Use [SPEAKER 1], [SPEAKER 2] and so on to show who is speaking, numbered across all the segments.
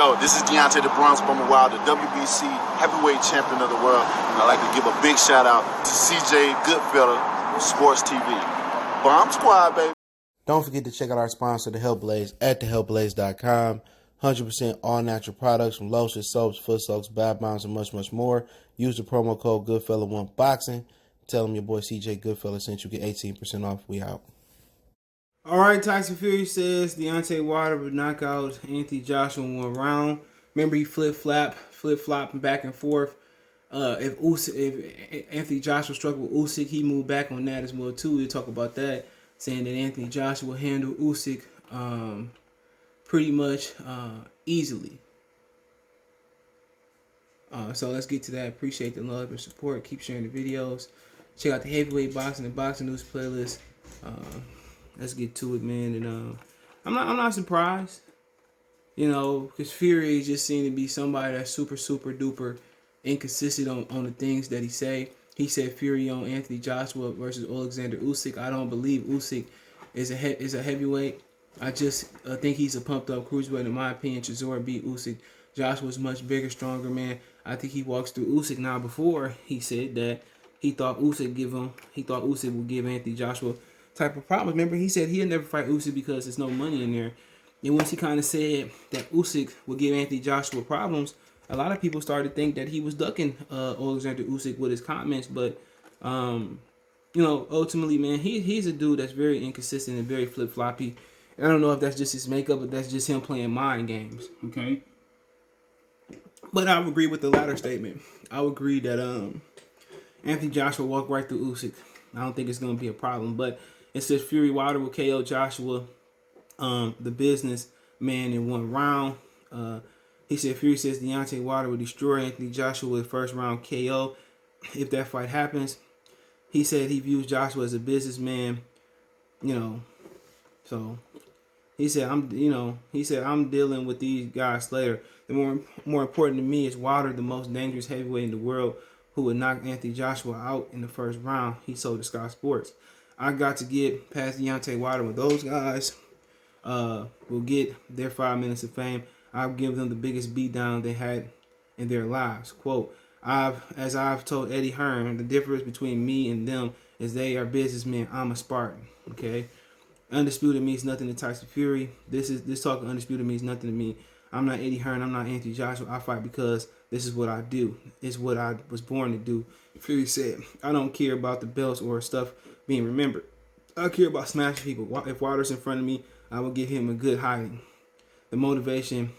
[SPEAKER 1] Yo, this is Deontay the Bronx Bummer Wild, the WBC heavyweight champion of the world. And I'd like to give a big shout out to CJ Goodfella, Sports TV. Bomb Squad, baby.
[SPEAKER 2] Don't forget to check out our sponsor, The Health Blaze, at thehealthblaze.com. 100% all natural products from lotions, soaps, foot soaks, bath bombs, and much, much more. Use the promo code Goodfella1Boxing. Tell them your boy CJ Goodfella sent you. Get 18% off. We out.
[SPEAKER 3] All right, Tyson Fury says Deontay Wilder would knock out Anthony Joshua in 1 round. Remember, he flip-flopping back and forth. If Anthony Joshua struggled with Usyk, he moved back on that as well too. We'll talk about that, saying that Anthony Joshua will handle Usyk pretty much easily. So let's get to that. Appreciate the love and support. Keep sharing the videos. Check out the Heavyweight Boxing and Boxing News playlist. Let's get to it, man. And I'm not surprised, because Fury just seemed to be somebody that's super duper inconsistent on the things that he say. He said Fury on Anthony Joshua versus Alexander Usyk. I don't believe Usyk is a heavyweight. I just think he's a pumped up cruiserweight. In my opinion, Chisora beat Usyk. Joshua's much bigger, stronger, man. I think he walks through Usyk. Now, before he said that he thought Usyk would give Anthony Joshua type of problems. Remember, he said he'll never fight Usyk because there's no money in there. And once he kind of said that Usyk would give Anthony Joshua problems, a lot of people started to think that he was ducking Alexander Usyk with his comments. But ultimately, man, he's a dude that's very inconsistent and very flip-floppy. And I don't know if that's just his makeup, but that's just him playing mind games. Okay. But I would agree with the latter statement. I would agree that Anthony Joshua walked right through Usyk. I don't think it's going to be a problem. But it says Fury Wilder will KO Joshua, the business man, in 1 round. He said Fury says Deontay Wilder will destroy Anthony Joshua with first round KO if that fight happens. He said he views Joshua as a businessman, So he said I'm dealing with these guys later. The more important to me is Wilder, the most dangerous heavyweight in the world, who would knock Anthony Joshua out in the first round. He told the Sky Sports. I got to get past Deontay Wilder with those guys. Will get their 5 minutes of fame. I'll give them the biggest beatdown they had in their lives. Quote, as I've told Eddie Hearn, the difference between me and them is they are businessmen. I'm a Spartan. Okay? Undisputed means nothing to Tyson Fury. This talk of undisputed means nothing to me. I'm not Eddie Hearn. I'm not Anthony Joshua. I fight because this is what I do. It's what I was born to do. Fury said, I don't care about the belts or stuff being remembered. I care about smashing people. If Wilder's in front of me, I will give him a good hiding. The motivation,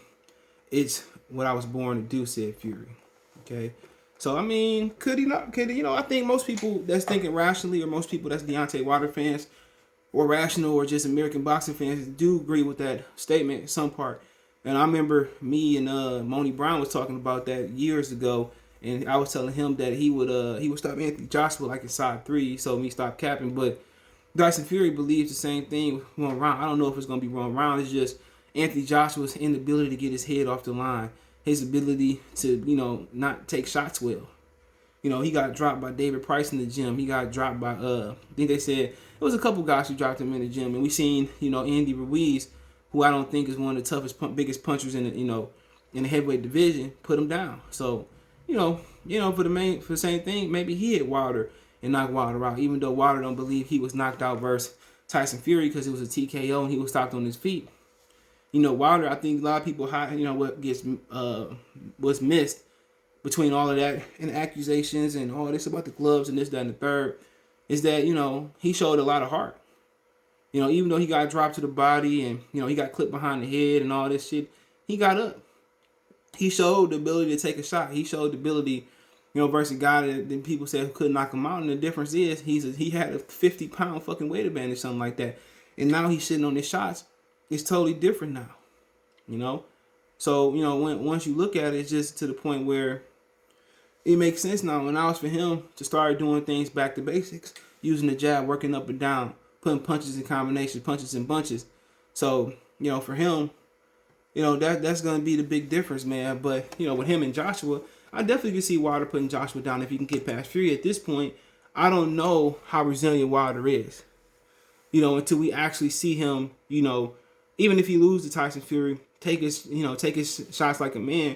[SPEAKER 3] it's what I was born to do, said Fury. Okay? So, I mean, could he not? I think most people that's thinking rationally, or most people that's Deontay Wilder fans, or rational, or just American boxing fans, do agree with that statement in some part. And I remember me and Moni Brown was talking about that years ago, and I was telling him that he would stop Anthony Joshua like in side 3, so me stop capping. But Tyson Fury believes the same thing 1 round. I don't know if it's gonna be 1 round. It's just Anthony Joshua's inability to get his head off the line, his ability to not take shots well. He got dropped by David Price in the gym. He got dropped by I think they said it was a couple guys who dropped him in the gym, and we seen Andy Ruiz, who I don't think is one of the toughest, biggest punchers in the heavyweight division, put him down. So, for the same thing, maybe he hit Wilder and knocked Wilder out, even though Wilder don't believe he was knocked out versus Tyson Fury because it was a TKO and he was stopped on his feet. Wilder, I think a lot of people what gets was missed between all of that and accusations and all this about the gloves and this, that, and the third is that he showed a lot of heart. Even though he got dropped to the body and, he got clipped behind the head and all this shit, he got up. He showed the ability to take a shot. He showed the ability, versus a guy that people said couldn't knock him out. And the difference is he had a 50-pound fucking weight advantage, something like that. And now he's sitting on his shots. It's totally different now, So, once you look at it, it's just to the point where it makes sense now. And now it's for him to start doing things back to basics, using the jab, working up and down, putting punches in combinations, punches in bunches. So, for him, that's going to be the big difference, man. But, with him and Joshua, I definitely can see Wilder putting Joshua down if he can get past Fury. At this point, I don't know how resilient Wilder is, until we actually see him, even if he loses to Tyson Fury, take his shots like a man,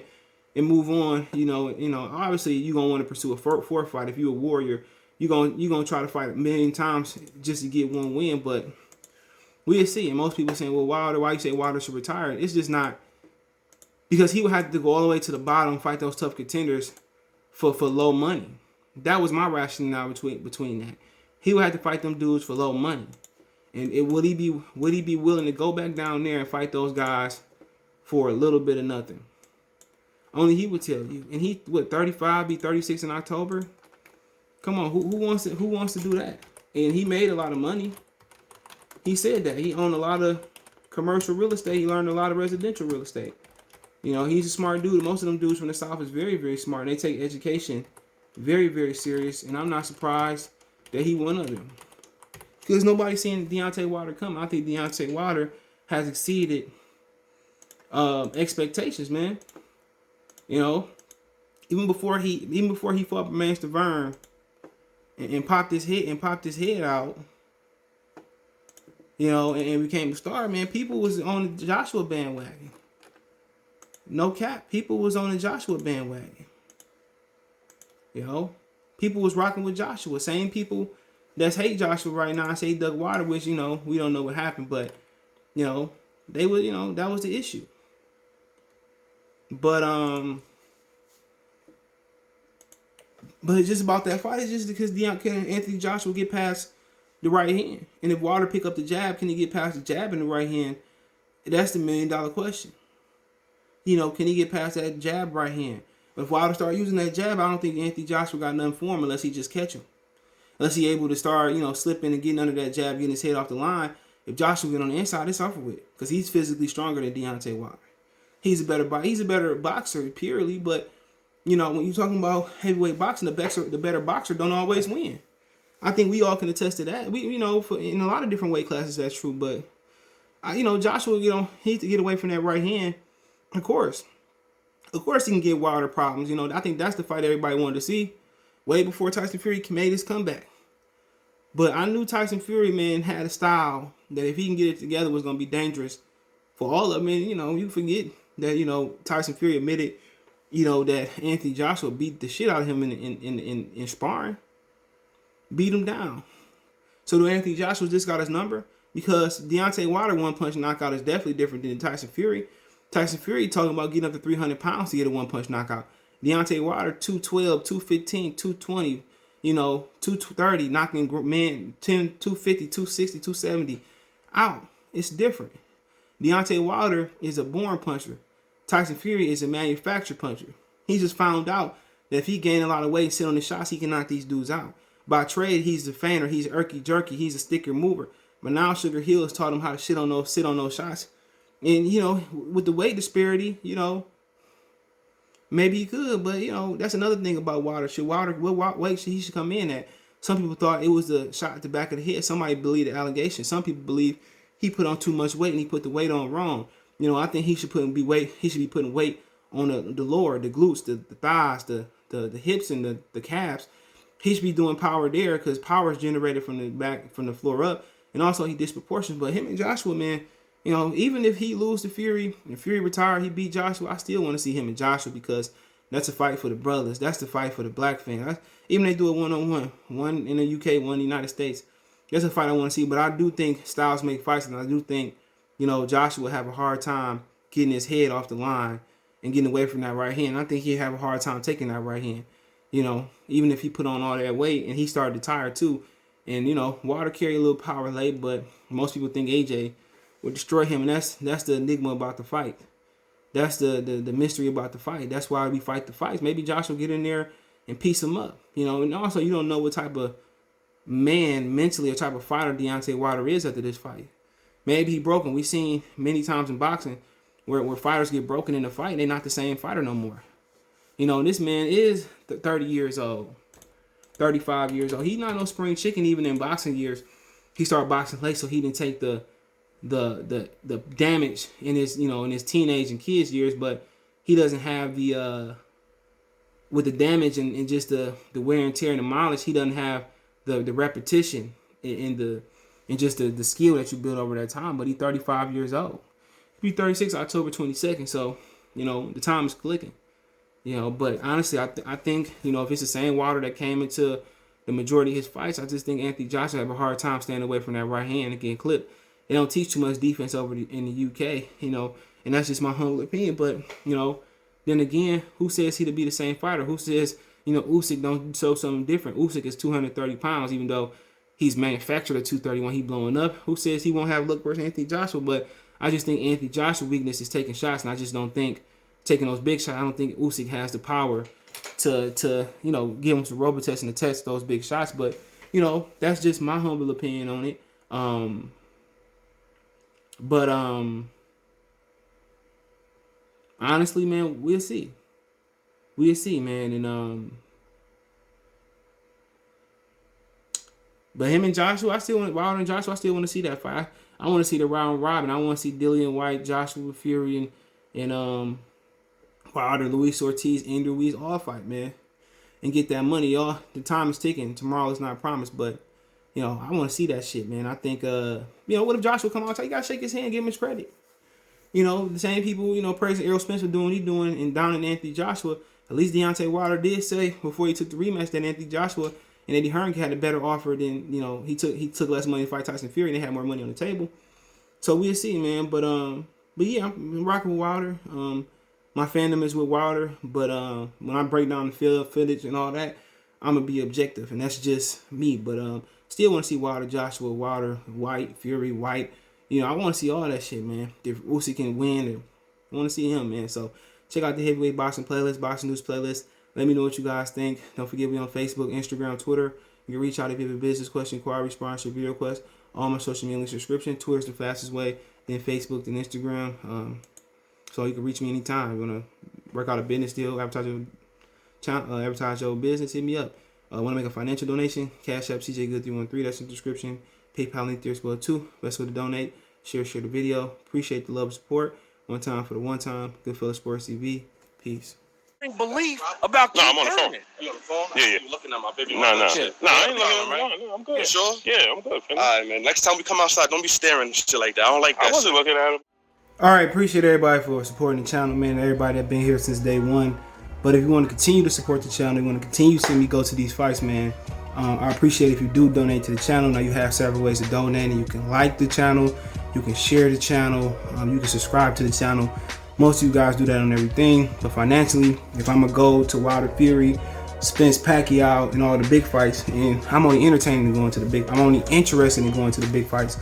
[SPEAKER 3] and move on. Obviously you're gonna want to pursue a fourth fight. If you're a warrior, you're gonna try to fight a million times just to get one win. But we'll see. And most people saying, well, Wilder, why you say Wilder should retire? It's just not, because he would have to go all the way to the bottom, fight those tough contenders for low money. That was my rationale between that. He would have to fight them dudes for low money. And would he be willing to go back down there and fight those guys for a little bit of nothing? Only he would tell you. And he 35, be 36 in October. Come on, who wants to do that? And he made a lot of money. He said that he owned a lot of commercial real estate. He learned a lot of residential real estate. He's a smart dude. Most of them dudes from the South is very, very smart. And they take education very, very serious. And I'm not surprised that he one of them. Because nobody's seeing Deontay Wilder come. I think Deontay Wilder has exceeded expectations, man. Even before he fought Mance Verne and popped his head out, and became a star, man. People was on the Joshua bandwagon. No cap. People was on the Joshua bandwagon. People was rocking with Joshua. Same people that's hate Joshua right now say Doug Wilder, which, we don't know what happened, but, they would, that was the issue. But it's just about that fight. It's just because can Anthony Joshua get past the right hand? And if Wilder pick up the jab, can he get past the jab in the right hand? That's the $1 million question. Can he get past that jab right hand? But if Wilder start using that jab, I don't think Anthony Joshua got nothing for him unless he just catch him. Unless he able to start, slipping and getting under that jab, getting his head off the line. If Joshua get on the inside, it's over with. Because he's physically stronger than Deontay Wilder. He's a better boxer, purely, but when you're talking about heavyweight boxing, the better boxer don't always win. I think we all can attest to that. We, in a lot of different weight classes, that's true. But, Joshua, he needs to get away from that right hand. Of course, he can get Wilder problems. I think that's the fight everybody wanted to see way before Tyson Fury made his comeback. But I knew Tyson Fury, man, had a style that if he can get it together was going to be dangerous for all of them. And, you forget that, Tyson Fury admitted, that Anthony Joshua beat the shit out of him in sparring. Beat him down. So do Anthony Joshua just got his number? Because Deontay Wilder one-punch knockout is definitely different than Tyson Fury. Tyson Fury talking about getting up to 300 pounds to get a one-punch knockout. Deontay Wilder, 212, 215, 220, 230, knocking man 10, 250, 260, 270 out. It's different. Deontay Wilder is a born puncher. Tyson Fury is a manufactured puncher. He just found out that if he gained a lot of weight, sit on the shots, he can knock these dudes out. By trade, he's a feiner, he's irky jerky, he's a sticker mover. But now Sugar Hill has taught him how to sit on those shots. And, with the weight disparity, maybe he could. But, that's another thing about Wilder. What weight should he come in at? Some people thought it was the shot at the back of the head. Somebody believed the allegation. Some people believe he put on too much weight and he put the weight on wrong. I think he should be putting weight on the lower, the glutes, the thighs, the hips, and the calves. He should be doing power there because power is generated from the back, from the floor up. And also he disproportionate. But him and Joshua, man, even if he lose to Fury and Fury retire, he beat Joshua, I still want to see him and Joshua because that's a fight for the brothers. That's the fight for the black fans. Even they do it one-on-one, one in the UK, one in the United States. That's a fight I want to see. But I do think styles make fights, and I do think, Joshua will have a hard time getting his head off the line and getting away from that right hand. I think he'll have a hard time taking that right hand. Even if he put on all that weight and he started to tire too. And, Wilder carry a little power late, but most people think AJ would destroy him. And that's the enigma about the fight. That's the mystery about the fight. That's why we fight the fights. Maybe Josh will get in there and piece him up. And also you don't know what type of man mentally or type of fighter Deontay Wilder is after this fight. Maybe he broken. We've seen many times in boxing where fighters get broken in the fight. They're not the same fighter no more. This man is 30 years old, 35 years old. He's not no spring chicken even in boxing years. He started boxing late, so he didn't take the damage in his in his teenage and kids years, but he doesn't have with the damage and just the wear and tear and the mileage. He doesn't have the repetition and just the skill that you build over that time. But he's 35 years old. be 36 October 22nd. So, you know, the time is clicking. You know, but honestly, I think, you know, if it's the same Wilder that came into the majority of his fights, I just think Anthony Joshua have a hard time staying away from that right hand and getting clipped. They don't teach too much defense over in the UK, you know, and that's just my humble opinion. But, you know, then again, who says he to be the same fighter? Who says, you know, Usyk don't show something different? Usyk is 230 pounds, even though he's manufactured at 231. He blowing up. Who says he won't have look versus Anthony Joshua? But I just think Anthony Joshua's weakness is taking shots, and I just don't think taking those big shots. I don't think Usyk has the power to you know, give him some Robitussin to test those big shots. But, you know, that's just my humble opinion on it. Honestly, man, we'll see. We'll see, man. And but him and Joshua, Wilder and Joshua, I still want to see that fight. I want to see the round robin. I want to see Dillian White, Joshua Fury, and Wilder, Luis Ortiz, Andrew Ruiz all fight, man, and get that money, y'all. The time is ticking. Tomorrow is not promised, but you know, I want to see that shit, man. I think, you know, what if Joshua come out? You gotta shake his hand, give him his credit. You know, the same people, you know, praising Errol Spence for doing what he's doing and downing Anthony Joshua. At least Deontay Wilder did say before he took the rematch that Anthony Joshua and Eddie Hearn had a better offer than, you know, he took less money to fight Tyson Fury and they had more money on the table. So we'll see, man. But yeah, I'm rocking with Wilder. My fandom is with Wilder, but when I break down the footage and all that, I'm gonna be objective, and that's just me. But still want to see Wilder, Joshua, Wilder, White, Fury, White. You know, I want to see all that shit, man. If Usyk can win, I want to see him, man. So check out the heavyweight boxing playlist, boxing news playlist. Let me know what you guys think. Don't forget me on Facebook, Instagram, Twitter. You can reach out if you have a business question, inquiry, sponsorship, video request. All my social media links, subscription. Twitter's the fastest way. Then Facebook, then Instagram. So you can reach me anytime. You want to work out a business deal, advertise your business, hit me up. Want to make a financial donation? Cash App CJGood313. That's in the description. PayPal link there as well too. Best way to donate. Share the video. Appreciate the love and support. One time for the one time. Goodfellas Sports TV. Peace.
[SPEAKER 4] Belief about
[SPEAKER 5] I'm on the phone.
[SPEAKER 4] You on the phone?
[SPEAKER 5] Yeah.
[SPEAKER 4] You looking at my baby?
[SPEAKER 5] No, I ain't looking at
[SPEAKER 4] right?
[SPEAKER 5] no, I'm good.
[SPEAKER 4] You sure?
[SPEAKER 5] Yeah, I'm good.
[SPEAKER 4] All right, man. Next time we come outside, don't be staring and shit like that. I don't like that.
[SPEAKER 5] I wasn't looking at him.
[SPEAKER 3] All right, appreciate everybody for supporting the channel, man. Everybody that been here since day one. But if you want to continue to support the channel, you want to continue to see me go to these fights, man, I appreciate if you do donate to the channel. Now you have several ways to donate, and you can like the channel, you can share the channel, you can subscribe to the channel. Most of you guys do that on everything, but financially, if I'm gonna go to Wilder Fury, Spence Pacquiao, and all the big fights, and I'm only entertaining in going to the big, I'm only interested in going to the big fights,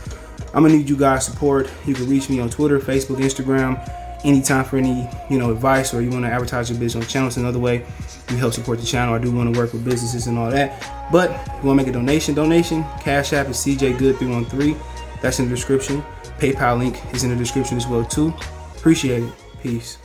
[SPEAKER 3] I'm gonna need you guys' support. You can reach me on Twitter, Facebook, Instagram, anytime for any, you know, advice, or you want to advertise your business on the channel. It's another way you help support the channel. I do want to work with businesses and all that. But if you want to make a donation, Cash App is CJGood313. That's in the description. PayPal link is in the description as well too. Appreciate it. Peace.